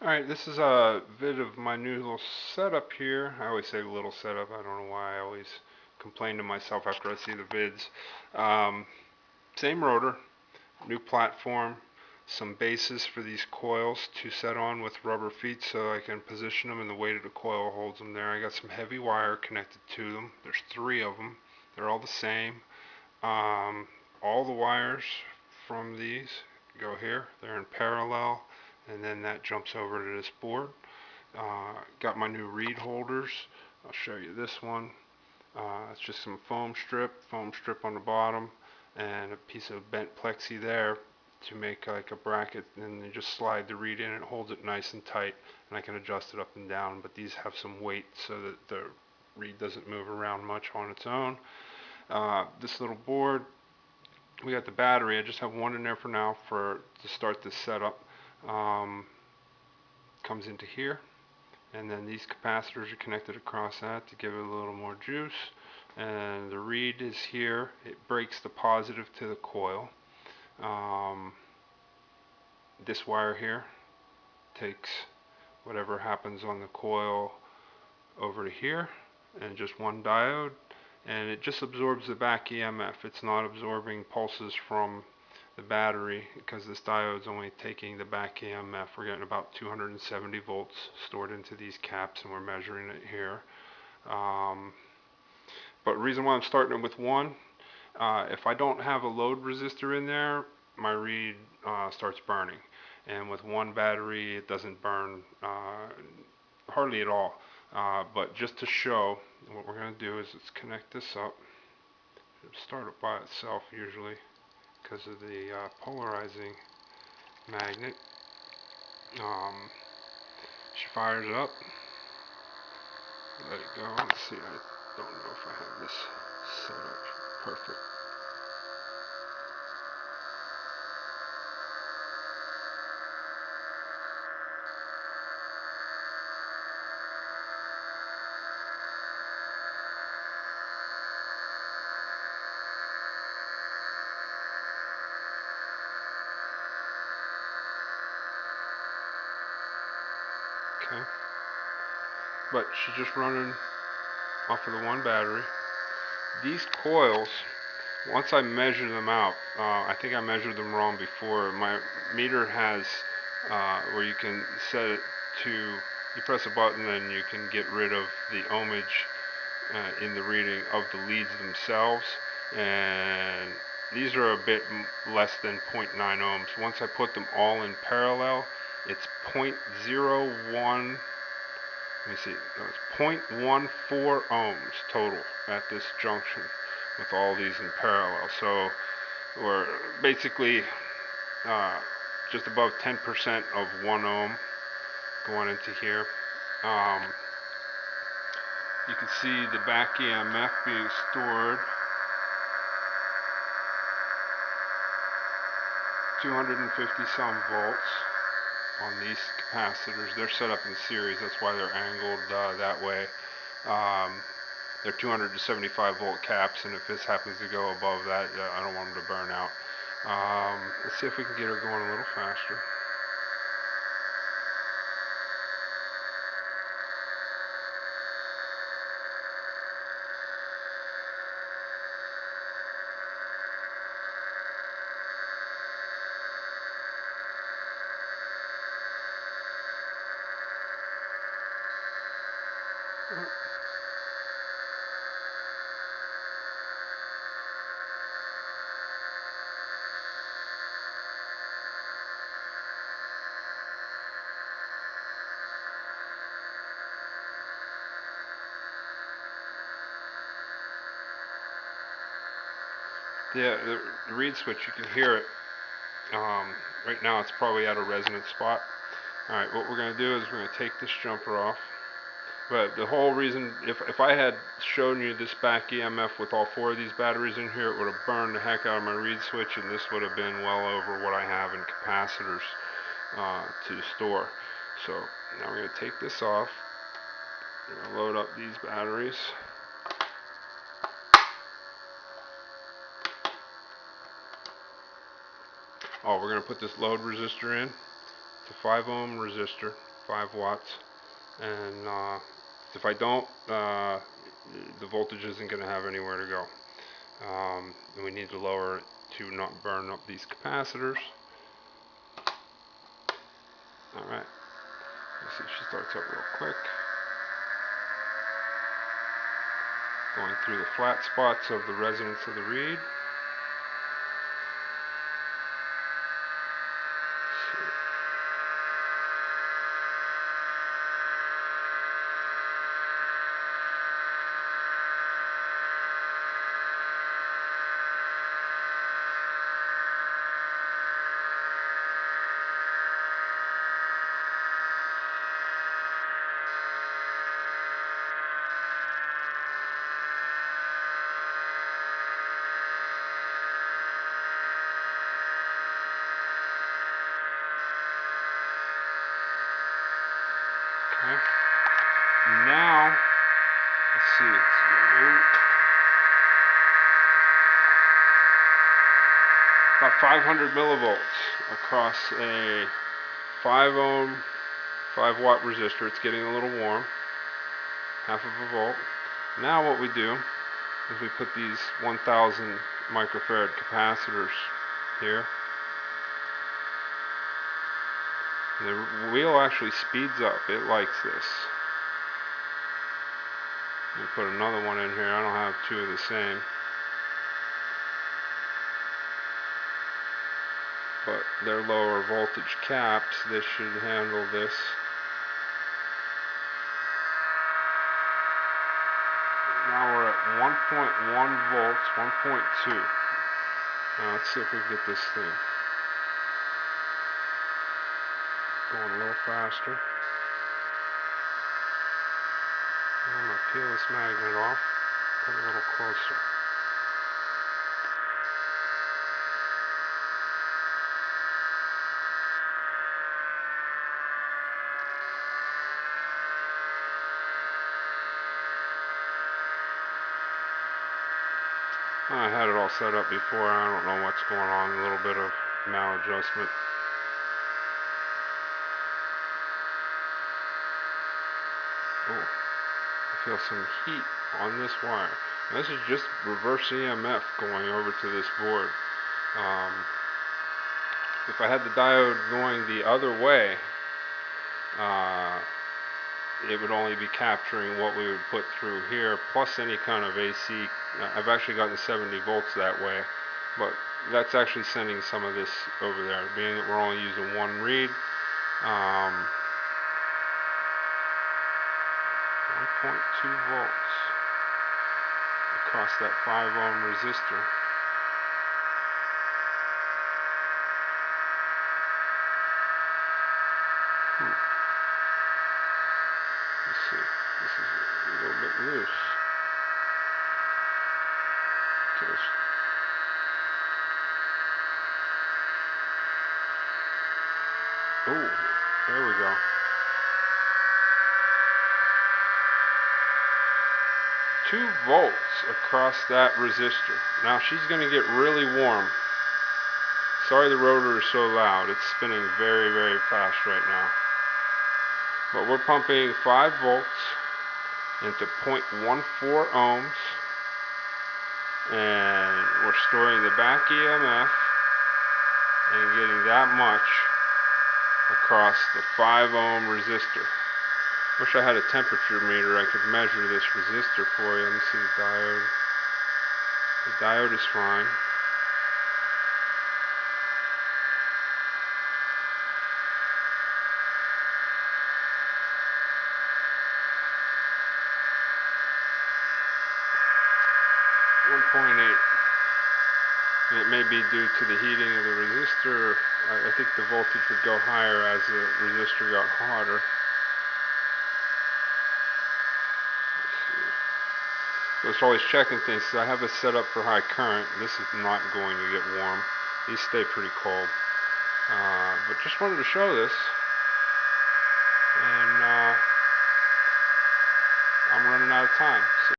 Alright, this is a vid of my new little setup here. I always say little setup. I don't know why I always complain to myself after I see the vids. Um, Same rotor, new platform, some bases for these coils to set on with rubber feet so I can position them and the weight of the coil holds them there. I got some heavy wire connected to them. There's 3 of them. They're all the same. All the wires from these go here. They're in parallel, and then that jumps over to this board. Got my new reed holders. I'll show you this one. It's just some foam strip on the bottom, and a piece of bent plexi there to make like a bracket, and you just slide the reed in. It holds it nice and tight, and I can adjust it up and down. But these have some weight so that the reed doesn't move around much on its own. This little board, we got the battery. I just have one in there for now to start this setup. Comes into here, and then these capacitors are connected across that to give it a little more juice. And the reed is here. It breaks the positive to the coil. This wire here takes whatever happens on the coil over to here, and just one diode, and it just absorbs the back EMF. It's not absorbing pulses from the battery because this diode's only taking the back EMF. We're getting about 270 volts stored into these caps, and we're measuring it here. But the reason why I'm starting it with one, if I don't have a load resistor in there, my reed starts burning. And with one battery, it doesn't burn hardly at all. But just to show, what we're going to do is let's connect this up. It'll start it by itself usually because of the polarizing magnet. She fires up. Let it go. Let's see. I don't know if I have this set up perfect. Okay. But she's just running off of the one battery. These coils, once I measure them out, I think I measured them wrong before. My meter has where you can set it to, you press a button and you can get rid of the ohmage in the reading of the leads themselves, and these are a bit less than 0.9 ohms. Once I put them all in parallel, it's 0.01, let me see, no, it's 0.14 ohms total at this junction with all these in parallel. So we're basically just above 10% of 1 ohm going into here. You can see the back EMF being stored. 250 some volts on these capacitors. They're set up in series, that's why they're angled that way. They're 275 volt caps, and if this happens to go above that, I don't want them to burn out. Let's see if we can get her going a little faster. Yeah, the reed switch, you can hear it. Right now it's probably at a resonant spot. Alright, what we're going to do is we're going to take this jumper off. But the whole reason, if I had shown you this back EMF with all 4 of these batteries in here, it would have burned the heck out of my reed switch, and this would have been well over what I have in capacitors to store. So now we're going to take this off. We're going to load up these batteries. Oh, we're going to put this load resistor in. It's a 5 ohm resistor. 5 watts, and if I don't, the voltage isn't going to have anywhere to go. And we need to lower it to not burn up these capacitors. Alright, let's see if she starts up real quick. Going through the flat spots of the resonance of the reed. Okay. Now, let's see, about 500 millivolts across a 5 ohm, 5 watt resistor. It's getting a little warm, half of a volt. Now what we do is we put these 1000 microfarad capacitors here. The wheel actually speeds up. It likes this. Let me put another one in here. I don't have two of the same. But they're lower voltage caps. This should handle this. Now we're at 1.1 volts, 1.2. Now let's see if we can get this thing going a little faster. I'm going to peel this magnet off, put it a little closer. I had it all set up before. I don't know what's going on. A little bit of maladjustment. Oh, I feel some heat on this wire. Now, this is just reverse EMF going over to this board. If I had the diode going the other way, it would only be capturing what we would put through here, plus any kind of AC. I've actually gotten 70 volts that way, but that's actually sending some of this over there, being that we're only using one reed. 1.2 volts across that 5 ohm resistor. Let's see, this is a little bit loose. Oh, there we go. 2 volts across that resistor. Now she's going to get really warm. Sorry the rotor is so loud. It's spinning very, very fast right now. But we're pumping 5 volts into 0.14 ohms. And we're storing the back EMF and getting that much across the 5 ohm resistor. Wish I had a temperature meter. I could measure this resistor for you. Let me see the diode. The diode is fine. And it may be due to the heating of the resistor. I think the voltage would go higher as the resistor got hotter. So it's always checking things. So I have this set up for high current. This is not going to get warm. These stay pretty cold. But just wanted to show this. And I'm running out of time.